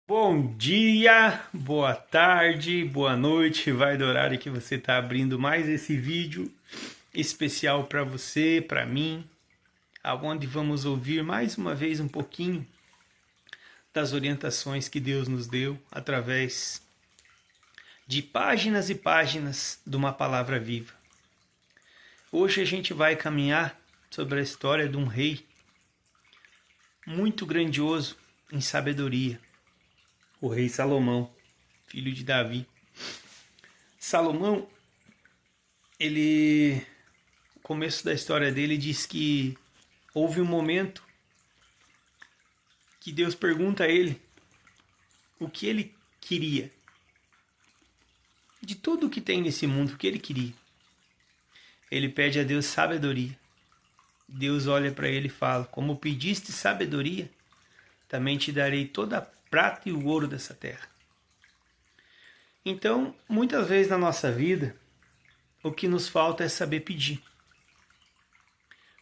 Bom dia, boa tarde, boa noite, vai do horário que você está abrindo mais esse vídeo especial para você, para mim, aonde vamos ouvir mais uma vez um pouquinho das orientações que Deus nos deu através de páginas e páginas de uma palavra viva. Hoje a gente vai caminhar sobre a história de um rei muito grandioso em sabedoria, o rei Salomão, filho de Davi. Salomão, o começo da história dele diz que houve um momento que Deus pergunta a ele o que ele queria. De tudo o que tem nesse mundo, o que ele queria. Ele pede a Deus sabedoria. Deus olha para ele e fala: como pediste sabedoria, também te darei toda a prata e o ouro dessa terra. Então, muitas vezes na nossa vida, o que nos falta é saber pedir.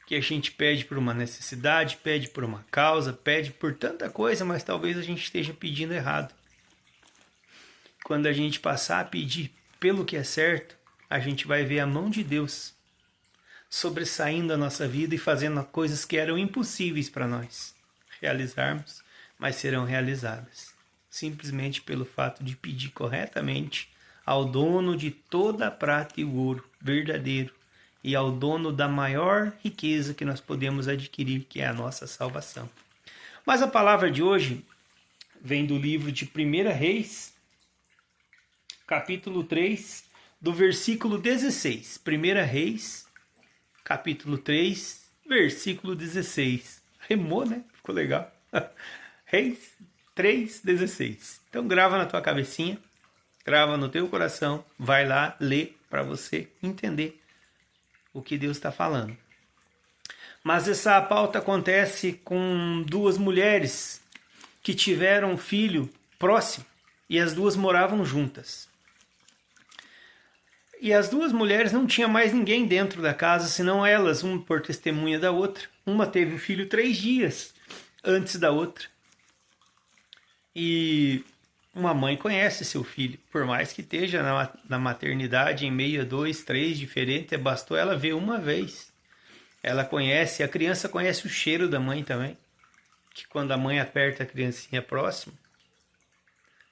Que a gente pede por uma necessidade, pede por uma causa, pede por tanta coisa, mas talvez a gente esteja pedindo errado. Quando a gente passar a pedir pelo que é certo, a gente vai ver a mão de Deus sobressaindo a nossa vida e fazendo coisas que eram impossíveis para nós realizarmos, mas serão realizadas. Simplesmente pelo fato de pedir corretamente ao dono de toda a prata e o ouro verdadeiro e ao dono da maior riqueza que nós podemos adquirir, que é a nossa salvação. Mas a palavra de hoje vem do livro de 1 Reis, capítulo 3, do versículo 16. 1 Reis, capítulo 3, versículo 16. Remou, né? Ficou legal. Reis 3, 16. Então grava na tua cabecinha, grava no teu coração, vai lá ler para você entender o que Deus está falando. Mas essa pauta acontece com duas mulheres que tiveram um filho próximo e as duas moravam juntas. E as duas mulheres não tinha mais ninguém dentro da casa, senão elas, uma por testemunha da outra. Uma teve o filho 3 dias antes da outra. E uma mãe conhece seu filho, por mais que esteja na maternidade em meio a 2, 3 diferentes, bastou ela ver uma vez. Ela conhece, a criança conhece o cheiro da mãe também, que quando a mãe aperta a criancinha próxima,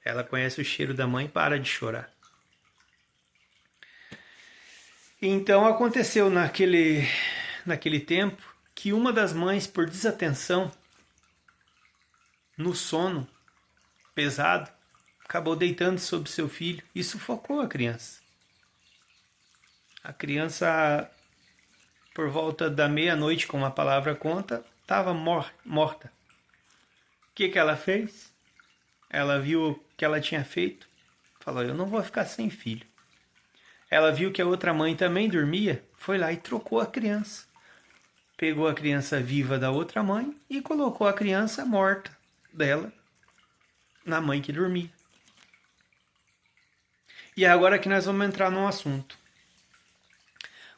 ela conhece o cheiro da mãe e para de chorar. Então aconteceu naquele tempo que uma das mães, por desatenção, no sono pesado, acabou deitando sobre seu filho e sufocou a criança. A criança, por volta da meia-noite, como a palavra conta, estava morta. O que ela fez? Ela viu o que ela tinha feito, falou: eu não vou ficar sem filho. Ela viu que a outra mãe também dormia, foi lá e trocou a criança. Pegou a criança viva da outra mãe e colocou a criança morta dela na mãe que dormia. E é agora que nós vamos entrar num assunto.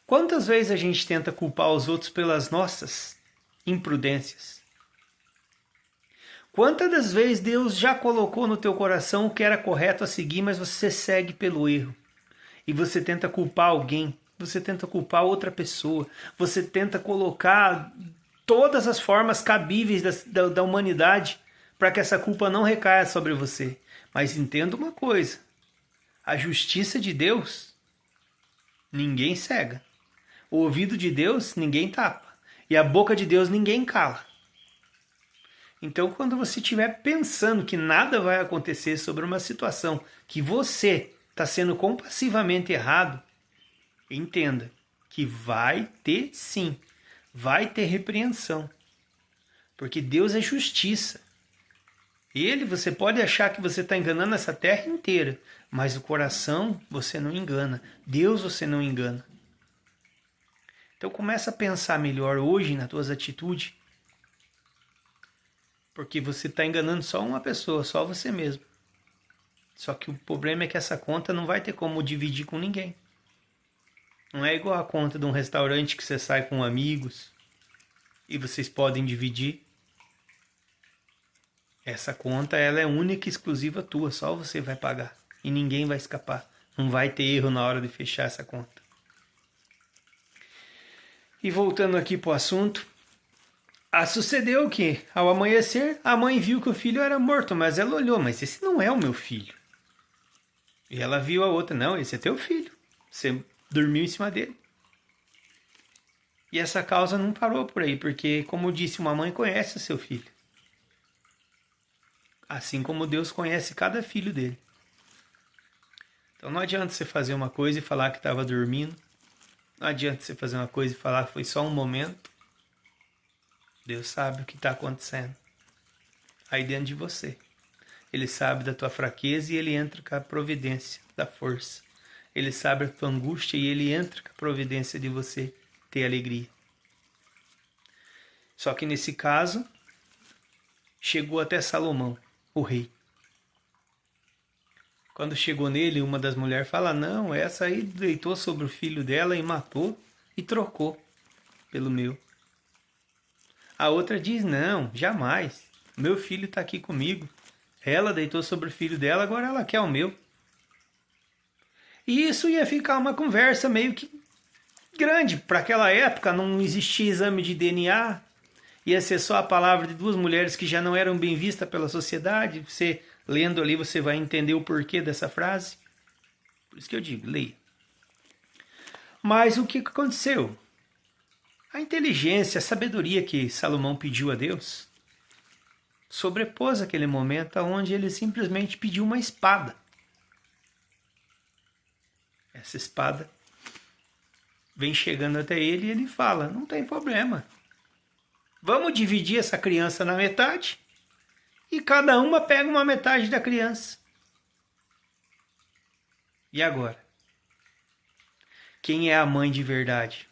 Quantas vezes a gente tenta culpar os outros pelas nossas imprudências? Quantas das vezes Deus já colocou no teu coração o que era correto a seguir, mas você segue pelo erro? E você tenta culpar alguém, você tenta culpar outra pessoa, você tenta colocar todas as formas cabíveis da humanidade para que essa culpa não recaia sobre você. Mas entenda uma coisa: a justiça de Deus ninguém cega, o ouvido de Deus ninguém tapa e a boca de Deus ninguém cala. Então, quando você estiver pensando que nada vai acontecer sobre uma situação que você está sendo compassivamente errado, entenda que vai ter sim, vai ter repreensão. Porque Deus é justiça. Você pode achar que você está enganando essa terra inteira, mas o coração você não engana. Deus você não engana. Então começa a pensar melhor hoje nas tuas atitudes, porque você está enganando só uma pessoa, só você mesmo. Só que o problema é que essa conta não vai ter como dividir com ninguém. Não é igual a conta de um restaurante que você sai com amigos e vocês podem dividir. Essa conta ela é única e exclusiva tua, só você vai pagar e ninguém vai escapar. Não vai ter erro na hora de fechar essa conta. E voltando aqui pro assunto, sucedeu que, ao amanhecer, a mãe viu que o filho era morto, mas ela olhou, mas esse não é o meu filho. E ela viu a outra, não, esse é teu filho. Você dormiu em cima dele. E essa causa não parou por aí, porque, como eu disse, uma mãe conhece o seu filho. Assim como Deus conhece cada filho dele. Então não adianta você fazer uma coisa e falar que estava dormindo. Não adianta você fazer uma coisa e falar que foi só um momento. Deus sabe o que está acontecendo aí dentro de você. Ele sabe da tua fraqueza e ele entra com a providência da força. Ele sabe a tua angústia e ele entra com a providência de você ter alegria. Só que nesse caso, chegou até Salomão, o rei. Quando chegou nele, uma das mulheres fala, não, essa aí deitou sobre o filho dela e matou e trocou pelo meu. A outra diz, não, jamais, meu filho está aqui comigo. Ela deitou sobre o filho dela, agora ela quer o meu. E isso ia ficar uma conversa meio que grande. Para aquela época não existia exame de DNA, ia ser só a palavra de duas mulheres que já não eram bem vistas pela sociedade. Você lendo ali, você vai entender o porquê dessa frase. Por isso que eu digo, leia. Mas o que aconteceu? A inteligência, a sabedoria que Salomão pediu a Deus sobrepôs aquele momento onde ele simplesmente pediu uma espada. Essa espada vem chegando até ele e ele fala, não tem problema. Vamos dividir essa criança na metade e cada uma pega uma metade da criança. E agora? Quem é a mãe de verdade?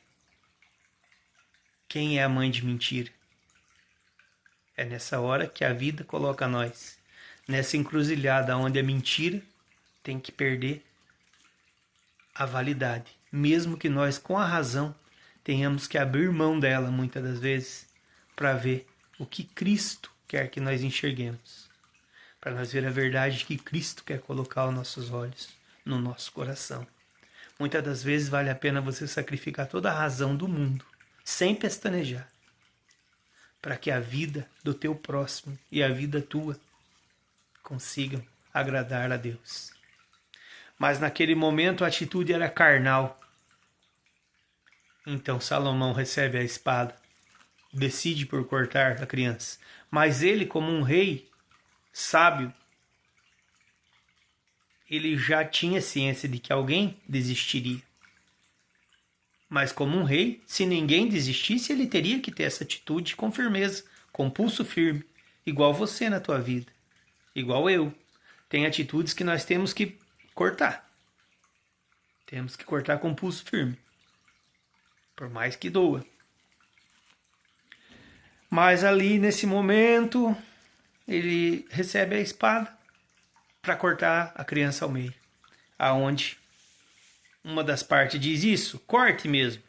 Quem é a mãe de mentira? É nessa hora que a vida coloca nós. Nessa encruzilhada onde a mentira tem que perder a validade. Mesmo que nós, com a razão, tenhamos que abrir mão dela muitas das vezes para ver o que Cristo quer que nós enxerguemos. Para nós ver a verdade que Cristo quer colocar aos nossos olhos, no nosso coração. Muitas das vezes vale a pena você sacrificar toda a razão do mundo, sem pestanejar, para que a vida do teu próximo e a vida tua consigam agradar a Deus. Mas naquele momento a atitude era carnal. Então Salomão recebe a espada, decide por cortar a criança. Mas ele, como um rei sábio, ele já tinha ciência de que alguém desistiria. Mas como um rei, se ninguém desistisse, ele teria que ter essa atitude com firmeza, com pulso firme, igual você na tua vida, igual eu. Tem atitudes que nós temos que cortar. Temos que cortar com pulso firme, por mais que doa. Mas ali, nesse momento, ele recebe a espada para cortar a criança ao meio, aonde uma das partes diz isso, corte mesmo.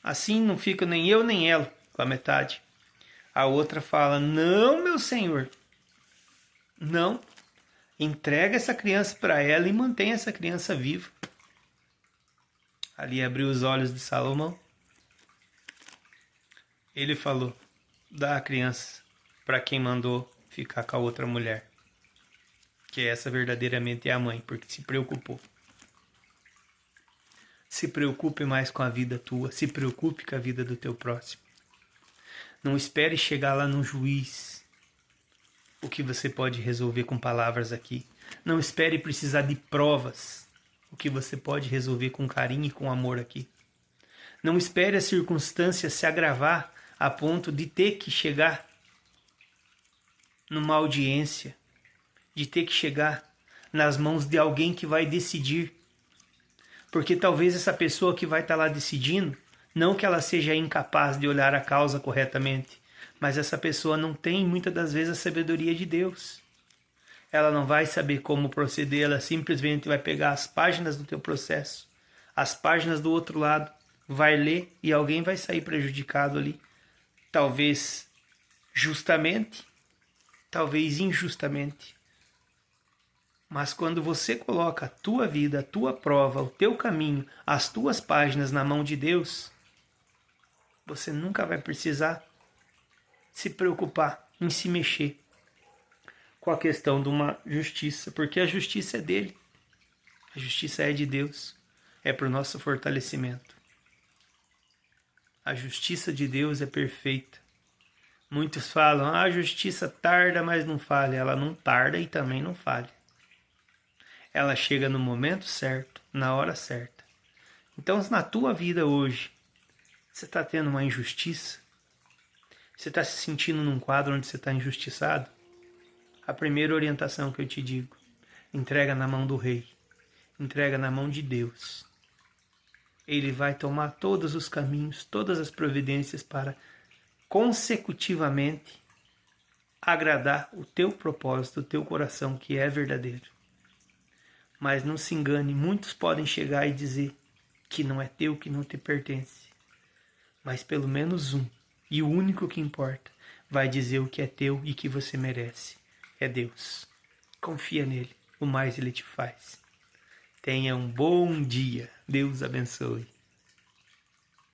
Assim não fica nem eu nem ela com a metade. A outra fala, não, meu senhor. Não. Entrega essa criança para ela e mantém essa criança viva. Ali abriu os olhos de Salomão. Ele falou, dá a criança para quem mandou ficar com a outra mulher. Que essa verdadeiramente é a mãe, porque se preocupou. Se preocupe mais com a vida tua, se preocupe com a vida do teu próximo. Não espere chegar lá no juiz, o que você pode resolver com palavras aqui. Não espere precisar de provas, o que você pode resolver com carinho e com amor aqui. Não espere a circunstância se agravar a ponto de ter que chegar numa audiência, de ter que chegar nas mãos de alguém que vai decidir. Porque talvez essa pessoa que vai estar lá decidindo, não que ela seja incapaz de olhar a causa corretamente, mas essa pessoa não tem muitas das vezes a sabedoria de Deus. Ela não vai saber como proceder, ela simplesmente vai pegar as páginas do teu processo, as páginas do outro lado, vai ler e alguém vai sair prejudicado ali. Talvez justamente, talvez injustamente. Mas quando você coloca a tua vida, a tua prova, o teu caminho, as tuas páginas na mão de Deus, você nunca vai precisar se preocupar em se mexer com a questão de uma justiça, porque a justiça é dele. A justiça é de Deus. É para o nosso fortalecimento. A justiça de Deus é perfeita. Muitos falam, a justiça tarda, mas não falha. Ela não tarda e também não falha. Ela chega no momento certo, na hora certa. Então, se na tua vida hoje você está tendo uma injustiça, você está se sentindo num quadro onde você está injustiçado, a primeira orientação que eu te digo, entrega na mão do Rei, entrega na mão de Deus. Ele vai tomar todos os caminhos, todas as providências para consecutivamente agradar o teu propósito, o teu coração, que é verdadeiro. Mas não se engane, muitos podem chegar e dizer que não é teu, que não te pertence. Mas pelo menos um, e o único que importa, vai dizer o que é teu e que você merece. É Deus. Confia nele, o mais ele te faz. Tenha um bom dia. Deus abençoe.